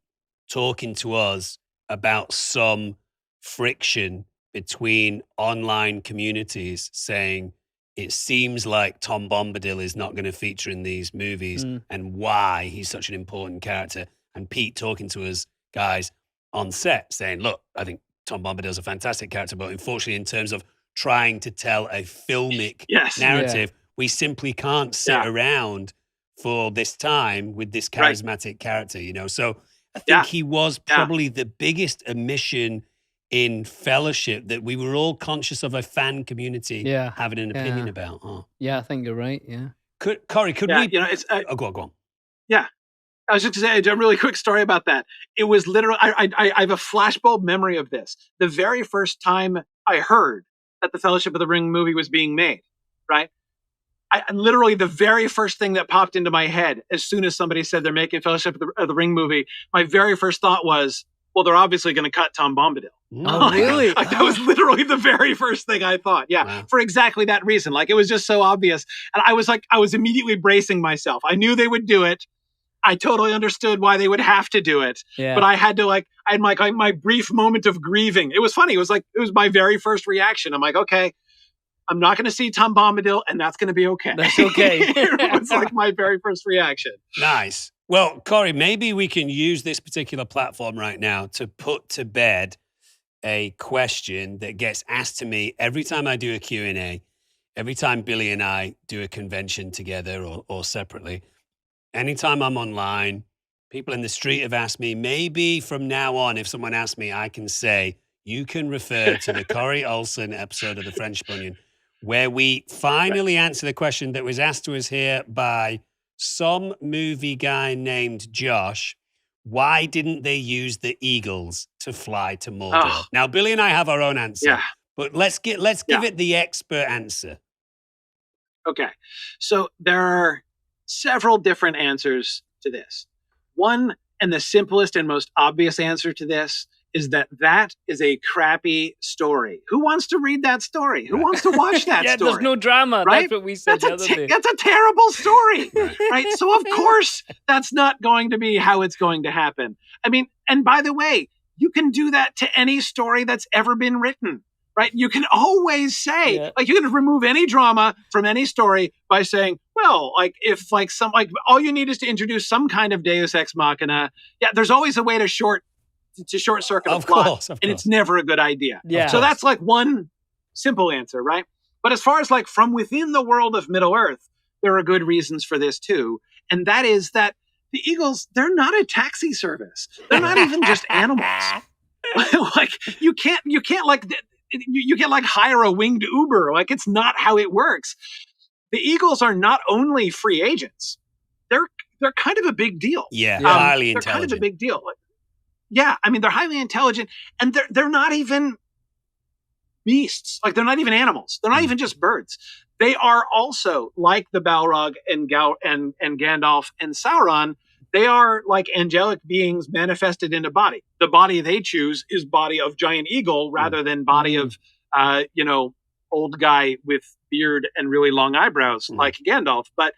talking to us about some friction between online communities saying, it seems like Tom Bombadil is not going to feature in these movies and why he's such an important character. And Pete talking to us guys on set saying, look, I think Tom Bombadil is a fantastic character, but unfortunately in terms of trying to tell a filmic narrative, we simply can't sit around for this time with this charismatic character, So I think he was probably the biggest omission in Fellowship that we were all conscious of a fan community having an opinion about. Oh. Yeah, I think you're right. Yeah. Corey, could we? It's go on. Yeah. I was just going to say a really quick story about that. It was literally, I have a flashbulb memory of this. The very first time I heard that the Fellowship of the Ring movie was being made, right? Literally the very first thing that popped into my head as soon as somebody said they're making Fellowship of the Ring movie, my very first thought was, well, they're obviously going to cut Tom Bombadil. Oh, really? That was literally the very first thing I thought. Yeah, for exactly that reason. Like, it was just so obvious. And I was immediately bracing myself. I knew they would do it. I totally understood why they would have to do it. Yeah. But I had to I had my brief moment of grieving. It was funny. It was my very first reaction. I'm like, okay, I'm not going to see Tom Bombadil, and that's going to be okay. That's okay. It was like my very first reaction. Nice. Well, Corey, maybe we can use this particular platform right now to put to bed a question that gets asked to me every time I do a Q&A, every time Billy and I do a convention together or separately. Anytime I'm online, people in the street have asked me, maybe from now on, if someone asks me, I can say, you can refer to the Corey Olsen episode of The French Bunyan, where we finally answer the question that was asked to us here by some movie guy named Josh. Why didn't they use the eagles to fly to Mordor? Oh. Now, Billy and I have our own answer, Yeah. but let's give it the expert answer. Okay. So there are several different answers to this. One, and the simplest and most obvious answer to this, is that is a crappy story. Who wants to read that story? Who wants to watch that Yeah, story? there's no drama. Right? That's what we said the other day. That's a terrible story, right? So of course that's not going to be how it's going to happen. I mean, and by the way, you can do that to any story that's ever been written, right? You can always say, like, you can remove any drama from any story by saying, well, like, if like all you need is to introduce some kind of Deus Ex Machina. Yeah, there's always a way to short circuit a plot, and it's never a good idea. Yeah. So that's like one simple answer, right? But as far as like from within the world of Middle Earth, there are good reasons for this too. And that is that the eagles, they're not a taxi service. They're not even just animals. Like you can't like hire a winged Uber. Like it's not how it works. The eagles are not only free agents. They're kind of a big deal. Yeah, highly they're intelligent. kind of a big deal. Yeah, I mean, they're highly intelligent, and they're not even beasts. Like, they're not even animals. They're not even just birds. They are also, like the Balrog and Gandalf and Sauron, they are like angelic beings manifested in a body. The body they choose is body of giant eagle rather than body of, old guy with beard and really long eyebrows like Gandalf. But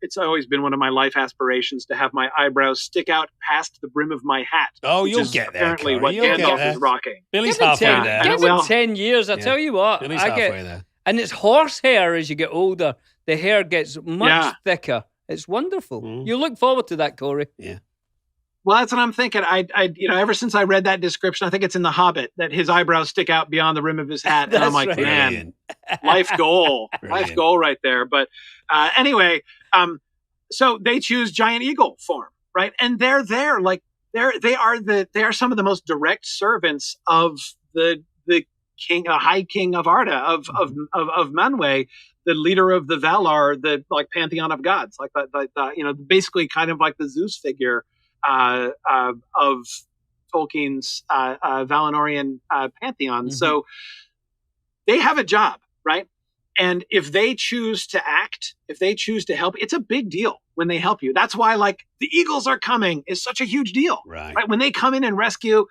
it's always been one of my life aspirations to have my eyebrows stick out past the brim of my hat. Oh, you'll is get there. Apparently, Corey. what You'll get Gandalf there. is rocking. Billy's Give it halfway 10 there. Give Well, it 10 years. I tell you what. Billy's I halfway get, there. and it's horsehair as you get older. The hair gets much thicker. It's wonderful. Mm. You look forward to that, Corey. Yeah. Well, that's what I'm thinking. I ever since I read that description, I think it's in The Hobbit that his eyebrows stick out beyond the rim of his hat, and I'm That's like, right. man, life goal right there. But anyway, so they choose giant eagle form, right? And they're there, like they are some of the most direct servants of the king, High King of Arda, of Manwë, the leader of the Valar, the like pantheon of gods, like basically kind of like the Zeus figure of Tolkien's Valinorian pantheon. Mm-hmm. So they have a job, right? And if they choose to act, if they choose to help, it's a big deal when they help you. That's why, like, the Eagles are coming is such a huge deal, right? When they come in and rescue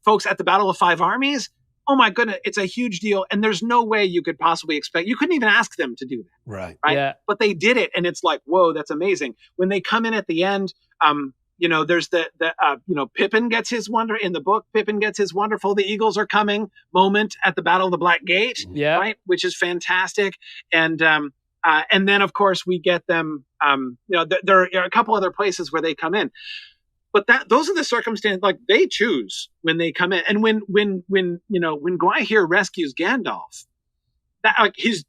folks at the Battle of Five Armies, oh my goodness, it's a huge deal. And there's no way you could possibly expect, you couldn't even ask them to do that. Right. Yeah. But they did it. And it's like, whoa, that's amazing. When they come in at the end, there's Pippin gets his in the book, Pippin gets his wonderful, the Eagles are coming moment at the Battle of the Black Gate, right? Which is fantastic. And then of course we get them, there are a couple other places where they come in, but those are the circumstances, like they choose when they come in. And when Gwaihir rescues Gandalf, that like he's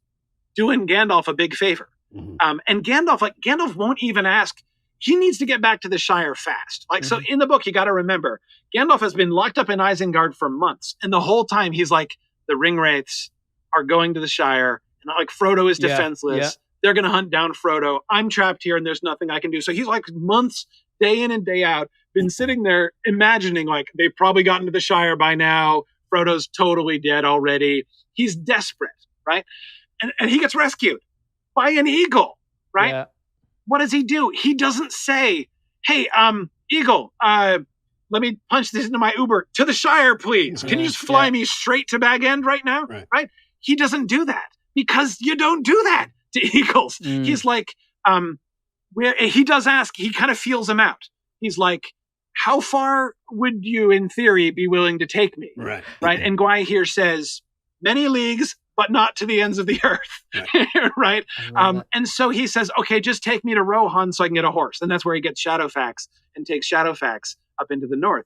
doing Gandalf a big favor. Mm-hmm. And Gandalf won't even ask. He needs to get back to the Shire fast. Like, so in the book, you got to remember, Gandalf has been locked up in Isengard for months. And the whole time he's like, the Ringwraiths are going to the Shire. And like, Frodo is defenseless. Yeah. They're going to hunt down Frodo. I'm trapped here and there's nothing I can do. So he's like months, day in and day out, been sitting there imagining like they've probably gotten to the Shire by now. Frodo's totally dead already. He's desperate, right? And he gets rescued by an eagle, right? Yeah. What does he do? He doesn't say, hey, Eagle, let me punch this into my Uber to the Shire, please. Can you just fly me straight to Bag End right now? Right? He doesn't do that because you don't do that to Eagles. He's like, where he does ask, he kind of feels him out. He's like, how far would you, in theory, be willing to take me? Right. And Gwaihir says, many leagues, but not to the ends of the earth, right? And so he says, okay, just take me to Rohan so I can get a horse. And that's where he gets Shadowfax and takes Shadowfax up into the north.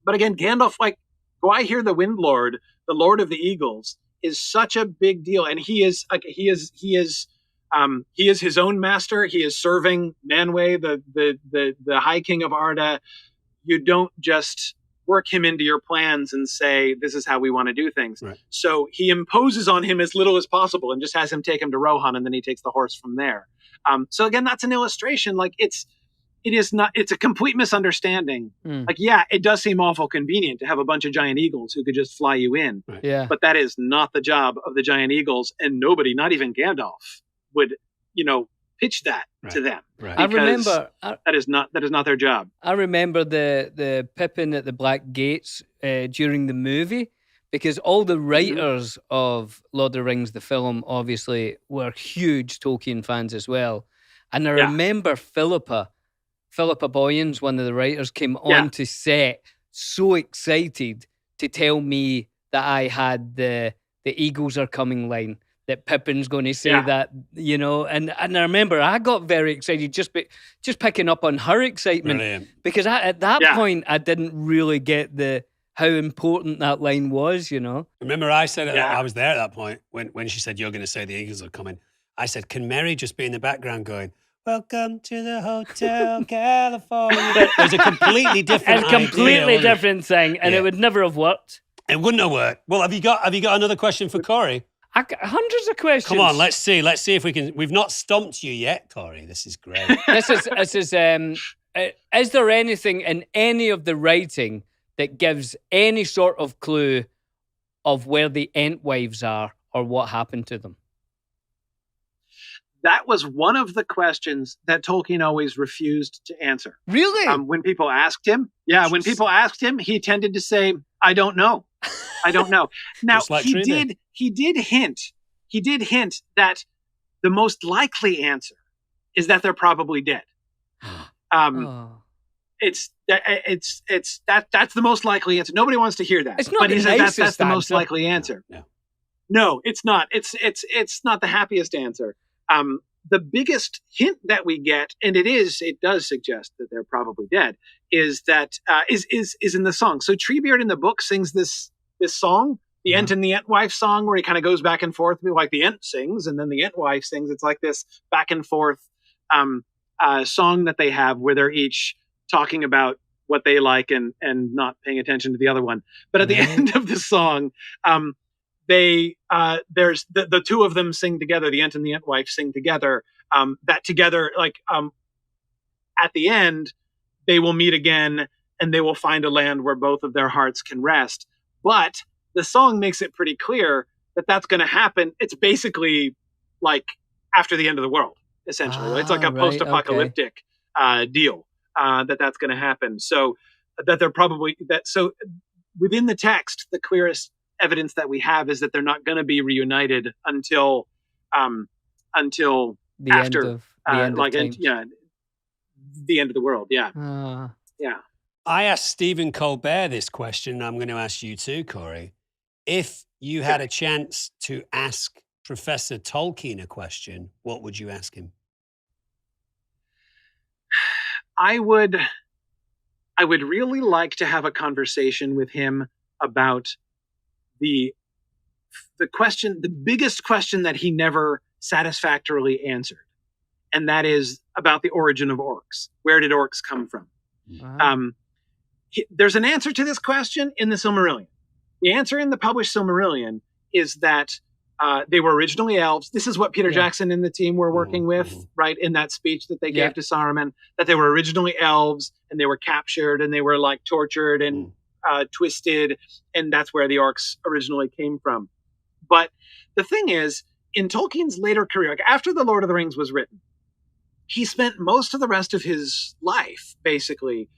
But again, Gandalf, like, go I hear the Wind Lord, the Lord of the Eagles, is such a big deal, and he is his own master. He is serving Manwë, the High King of Arda. You don't just work him into your plans and say, this is how we want to do things. Right. So he imposes on him as little as possible and just has him take him to Rohan, and then he takes the horse from there. So again, that's an illustration. Like, it's a complete misunderstanding. Like, yeah, it does seem awful convenient to have a bunch of giant eagles who could just fly you in. Right. Yeah. But that is not the job of the giant eagles, and nobody, not even Gandalf, would, pitch that to them. Right. I Because remember that is not their job. I remember the Pippin at the Black Gates during the movie, because all the writers of Lord of the Rings, the film, obviously were huge Tolkien fans as well. And I remember Philippa Boyens, one of the writers, came onto set so excited to tell me that I had the Eagles are coming line, that Pippin's going to say that, and I remember I got very excited just picking up on her excitement. Brilliant. Because at that point I didn't really get how important that line was, Remember I said, I was there at that point when she said, you're going to say the Eagles are coming. I said, can Mary just be in the background going, welcome to the Hotel California? It was a completely different a completely idea, different thing, and it would never have worked. It wouldn't have worked. Well, have you got another question for Corey? Hundreds of questions. Come on, let's see if we can. We've not stumped you yet, Corey. This is great. This is is there anything in any of the writing that gives any sort of clue of where the Entwives are or what happened to them? That was one of the questions that Tolkien always refused to answer. Really? When people asked him, he tended to say, I don't know. I don't know. Now, like he Trina. did hint that the most likely answer is that they're probably dead. It's that's the most likely answer. Nobody wants to hear that. It's not but he the says that's nicest the most answer. likely answer. No. No, it's not. It's not the happiest answer. The biggest hint that we get, and it does suggest that they're probably dead, is that is in the song. So Treebeard in the book sings this song, the Ent and the Entwife song, where he kind of goes back and forth, like the Ent sings and then the Entwife sings. It's like this back and forth song that they have where they're each talking about what they like and not paying attention to the other one. But at the end of the song, there's the two of them sing together, the Ent and the Entwife sing together, that together, at the end, they will meet again and they will find a land where both of their hearts can rest. But the song makes it pretty clear that that's going to happen. It's basically like after the end of the world, essentially. It's like a post-apocalyptic deal that's going to happen. So that they're probably so within the text, the clearest evidence that we have is that they're not going to be reunited until The after end of times. the end of the world. Yeah. Yeah. I asked Stephen Colbert this question, and I'm going to ask you too, Corey. If you had a chance to ask Professor Tolkien a question, what would you ask him? I would really like to have a conversation with him about the biggest question that he never satisfactorily answered, and that is about the origin of orcs. Where did orcs come from? There's an answer to this question in the Silmarillion. The answer in the published Silmarillion is that they were originally elves. This is what Peter Jackson and the team were working with, right, in that speech that they gave to Saruman, that they were originally elves and they were captured and they were tortured and twisted, and that's where the orcs originally came from. But the thing is, in Tolkien's later career, after The Lord of the Rings was written, he spent most of the rest of his life basically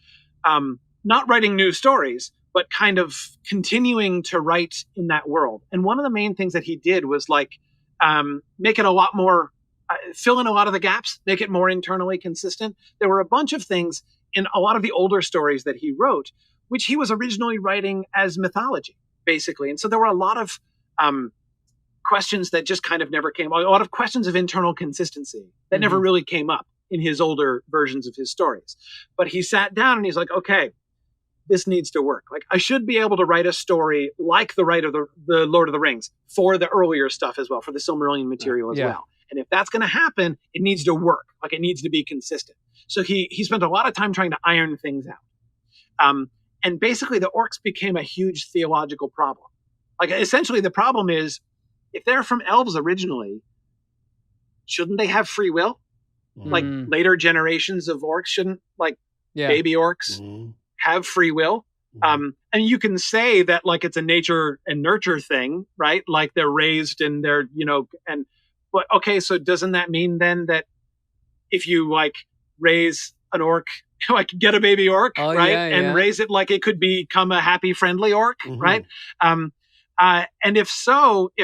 not writing new stories, but kind of continuing to write in that world. And one of the main things that he did was make it a lot more, fill in a lot of the gaps, make it more internally consistent. There were a bunch of things in a lot of the older stories that he wrote, which he was originally writing as mythology, basically. And so there were a lot of questions that just kind of never came, a lot of questions of internal consistency that never really came up in his older versions of his stories. But he sat down and he's like, okay, this needs to work. Like, I should be able to write a story like the Lord of the Rings for the earlier stuff as well, for the Silmarillion material as well. And if that's going to happen, it needs to work. Like, it needs to be consistent. So he spent a lot of time trying to iron things out. And basically, the orcs became a huge theological problem. Like, essentially, the problem is, if they're from elves originally, shouldn't they have free will? Like, later generations of orcs shouldn't, like, baby orcs have free will? And you can say that, like, it's a nature and nurture thing, right? Like, they're raised and they're, but okay, so doesn't that mean then that if you, like, raise an orc, like, get a baby orc, right? And raise it like it could become a happy, friendly orc, right? And if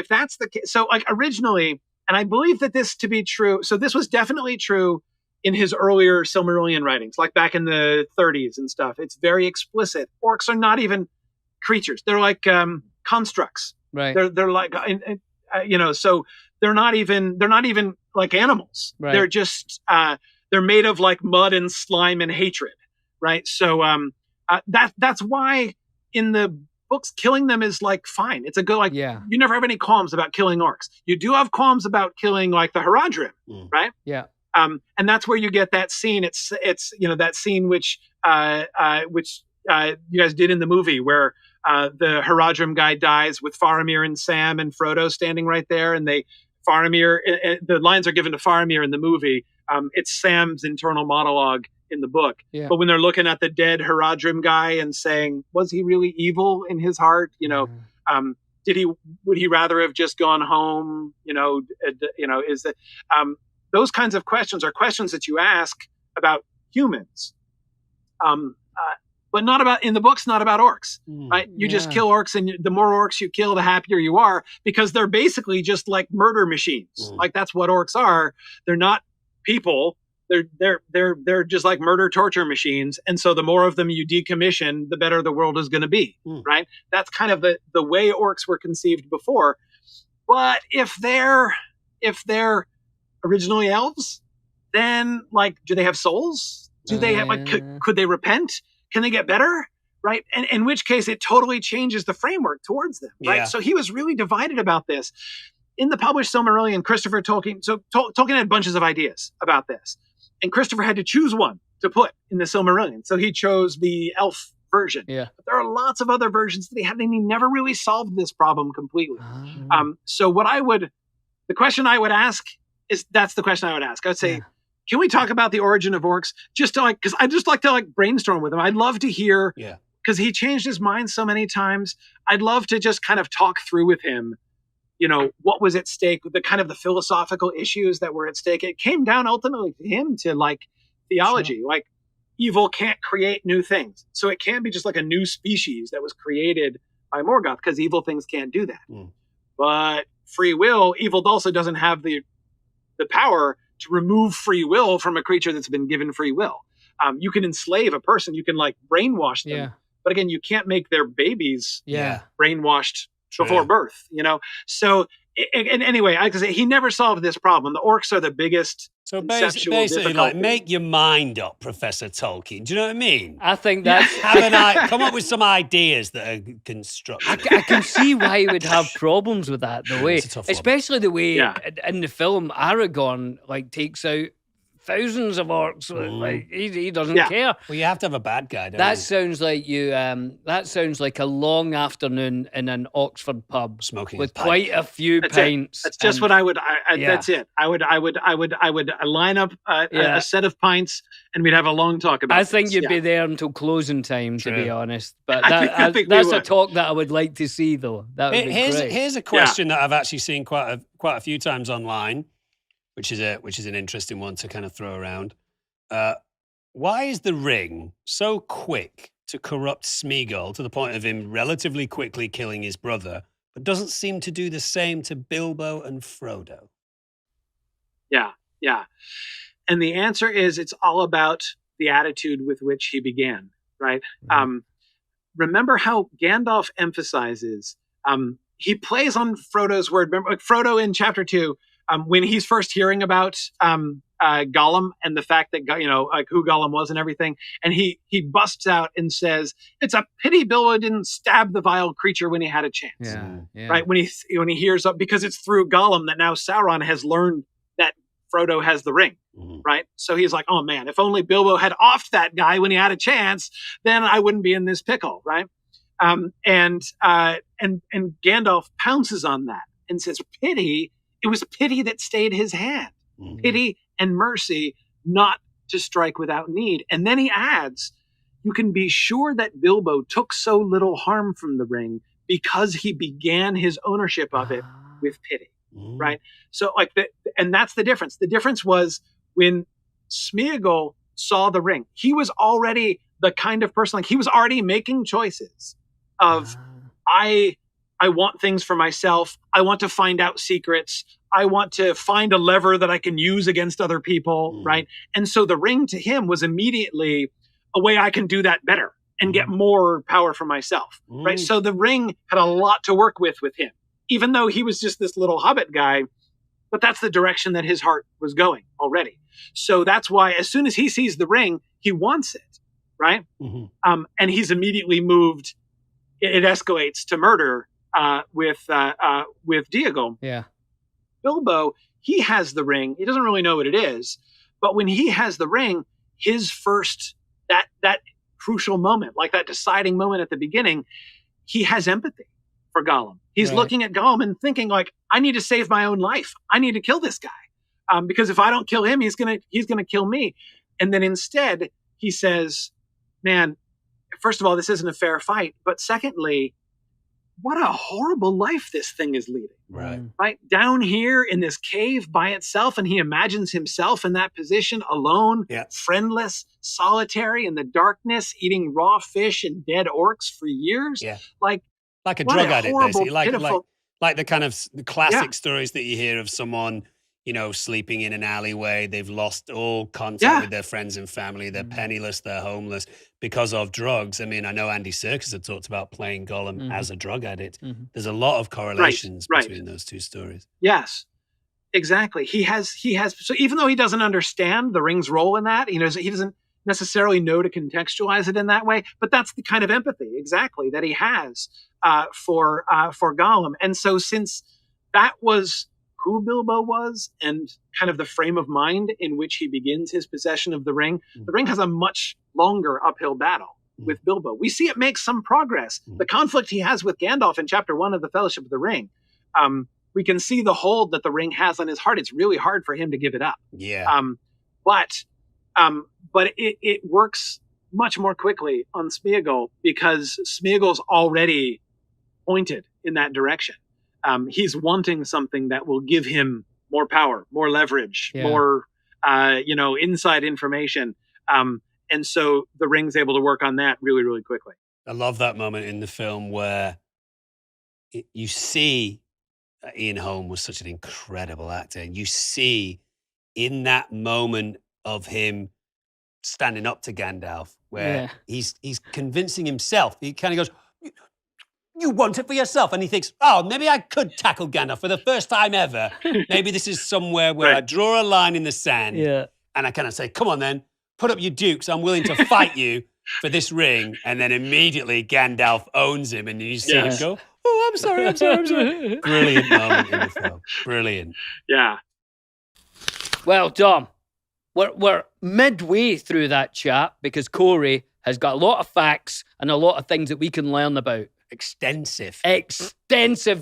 that's the case, so, like, originally, and I believe that this to be true, so this was definitely true in his earlier Silmarillion writings, like back in the 30s and stuff. It's very explicit. Orcs are not even creatures. They're like constructs. Right. They're like, so they're not even like animals. Right. They're just, they're made of, like, mud and slime and hatred. Right. So that's why in the books, killing them is, like, fine. It's a good, like, you never have any qualms about killing orcs. You do have qualms about killing, like, the Haradrim, right? Yeah. And that's where you get that scene. It's that scene which you guys did in the movie where the Haradrim guy dies with Faramir and Sam and Frodo standing right there, and the lines are given to Faramir in the movie. It's Sam's internal monologue in the book. Yeah. But when they're looking at the dead Haradrim guy and saying, was he really evil in his heart? Would he rather have just gone home? Is that those kinds of questions are questions that you ask about humans, but not about, in the books, not about orcs, right? You just kill orcs, and the more orcs you kill, the happier you are, because they're basically just like murder machines. Like, that's what orcs are. They're not people. They're just like murder torture machines. And so the more of them you decommission, the better the world is going to be, right? That's kind of the way orcs were conceived before. But if they're originally elves, then, like, do they have souls? Do they have, like, could they repent? Can they get better? Right? And in which case it totally changes the framework towards them, right? So he was really divided about this. In the published Silmarillion, Christopher Tolkien, so Tolkien had bunches of ideas about this, and Christopher had to choose one to put in the Silmarillion. So he chose the elf version. Yeah. But there are lots of other versions that he had, and he never really solved this problem completely. So the question I would ask is, that's the question I would ask. I would say, can we talk about the origin of orcs? Just to, like, because I just like to, like, brainstorm with him. I'd love to hear, because he changed his mind so many times. I'd love to just kind of talk through with him, what was at stake, the kind of the philosophical issues that were at stake. It came down ultimately to him, to, like, theology. Like, evil can't create new things. So it can't be just like a new species that was created by Morgoth, because evil things can't do that. But free will, evil also doesn't have the power to remove free will from a creature that's been given free will. You can enslave a person, you can, like, brainwash them, but again, you can't make their babies brainwashed before birth, So, and anyway, I can say he never solved this problem. The orcs are the biggest. So basically, like, make your mind up, Professor Tolkien. Do you know what I mean? I think that's come up with some ideas that are constructive. I can see why he would have problems with that, the way, especially the way in the film Aragorn, like, takes out thousands of orcs. Like, he doesn't care. Well, you have to have a bad guy. That sounds like that sounds like a long afternoon in an Oxford pub, smoking with quite a few pints. That's just what I would. That's it. I would line up a set of pints, and we'd have a long talk about. I think you'd be there until closing time, to be honest. But I think that's a talk that I would like to see, though. That would be great. Here's a question that I've actually seen quite a few times online, which is an interesting one to kind of throw around. Why is the ring so quick to corrupt Smeagol to the point of him relatively quickly killing his brother, but doesn't seem to do the same to Bilbo and Frodo? Yeah. And the answer is, it's all about the attitude with which he began, right? Remember how Gandalf emphasizes, he plays on Frodo's word. Remember, like, Frodo in chapter 2, when he's first hearing about Gollum and the fact that like who Gollum was and everything, and he busts out and says, "It's a pity Bilbo didn't stab the vile creature when he had a chance." Yeah. Right, when he hears up, because it's through Gollum that now Sauron has learned that Frodo has the ring. Right, so he's like, "Oh man, if only Bilbo had offed that guy when he had a chance, then I wouldn't be in this pickle." Right, and Gandalf pounces on that and says, "Pity. It was pity that stayed his hand. Pity and mercy, not to strike without need." And then he adds, "You can be sure that Bilbo took so little harm from the ring because he began his ownership of it with pity." Right? So and that's the difference. The difference was when Smeagol saw the ring, he was already the kind of person, like he was already making choices of, I want things for myself. I want to find out secrets. I want to find a lever that I can use against other people, right? And so the ring to him was immediately a way I can do that better and get more power for myself, right? So the ring had a lot to work with him, even though he was just this little hobbit guy, but that's the direction that his heart was going already. So that's why as soon as he sees the ring, he wants it, right? And he's immediately moved. It escalates to murder with Diagon. Yeah. Bilbo, he has the ring. He doesn't really know what it is, but when he has the ring, his first that crucial moment, like that deciding moment at the beginning, he has empathy for Gollum. He's looking at Gollum and thinking like, I need to save my own life. I need to kill this guy because if I don't kill him, he's gonna kill me. And then instead, he says, "Man, first of all, this isn't a fair fight, but secondly, what a horrible life this thing is leading." Right down here in this cave by itself, and he imagines himself in that position, alone, friendless, solitary in the darkness, eating raw fish and dead orcs for years. Like a drug addict, basically. Like the kind of the classic stories that you hear of someone, sleeping in an alleyway. They've lost all contact with their friends and family. They're penniless. They're homeless because of drugs. I mean, I know Andy Serkis had talked about playing Gollum as a drug addict. There's a lot of correlations between those two stories. Yes, exactly. He has. So even though he doesn't understand the ring's role in that, he doesn't necessarily know to contextualize it in that way. But that's the kind of empathy exactly that he has for Gollum. And so since that was who Bilbo was and kind of the frame of mind in which he begins his possession of the ring has a much longer uphill battle with Bilbo. We see it make some progress. The conflict he has with Gandalf in chapter 1 of the Fellowship of the Ring, we can see the hold that the ring has on his heart. It's really hard for him to give it up. But it works much more quickly on Smeagol because Smeagol's already pointed in that direction. He's wanting something that will give him more power, more leverage, more, inside information. And so the ring's able to work on that really, really quickly. I love that moment in the film where you see Ian Holm was such an incredible actor. And you see in that moment of him standing up to Gandalf, where he's convincing himself. He kind of goes, "You want it for yourself," and he thinks, "Oh, maybe I could tackle Gandalf for the first time ever. Maybe this is somewhere where I draw a line in the sand, and I kind of say, come on then, put up your dukes. I'm willing to fight you for this ring." And then immediately Gandalf owns him, and you see him go, "Oh, I'm sorry." Brilliant moment in the film. Brilliant. Yeah. Well, Dom, we're midway through that chat because Corey has got a lot of facts and a lot of things that we can learn about. Extensive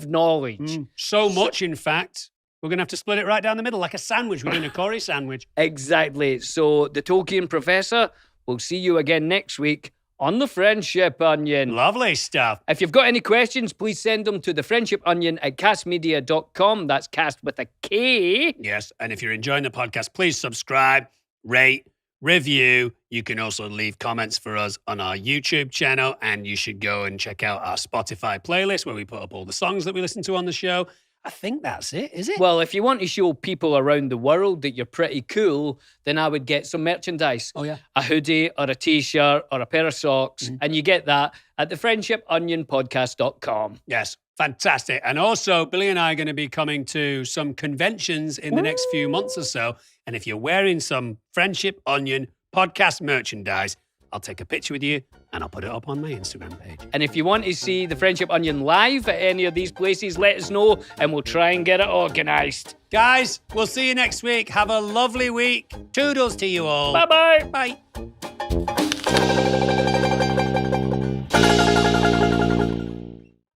knowledge. So much, in fact, we're going to have to split it right down the middle like a sandwich. We're doing a Corey sandwich. Exactly. So the Tolkien Professor, we'll see you again next week on The Friendship Onion. Lovely stuff. If you've got any questions, please send them to thefriendshiponion@castmedia.com. That's cast with a K. Yes, and if you're enjoying the podcast, please subscribe, rate, review. You can also leave comments for us on our YouTube channel, and you should go and check out our Spotify playlist where we put up all the songs that we listen to on the show. I think that's it, is it? Well, if you want to show people around the world that you're pretty cool, then I would get some merchandise. Oh, yeah. A hoodie or a t-shirt or a pair of socks. And you get that at thefriendshiponionpodcast.com. Yes. Fantastic. And also, Billy and I are going to be coming to some conventions in the next few months or so. And if you're wearing some Friendship Onion podcast merchandise, I'll take a picture with you and I'll put it up on my Instagram page. And if you want to see the Friendship Onion live at any of these places, let us know and we'll try and get it organised. Guys, we'll see you next week. Have a lovely week. Toodles to you all. Bye-bye. Bye.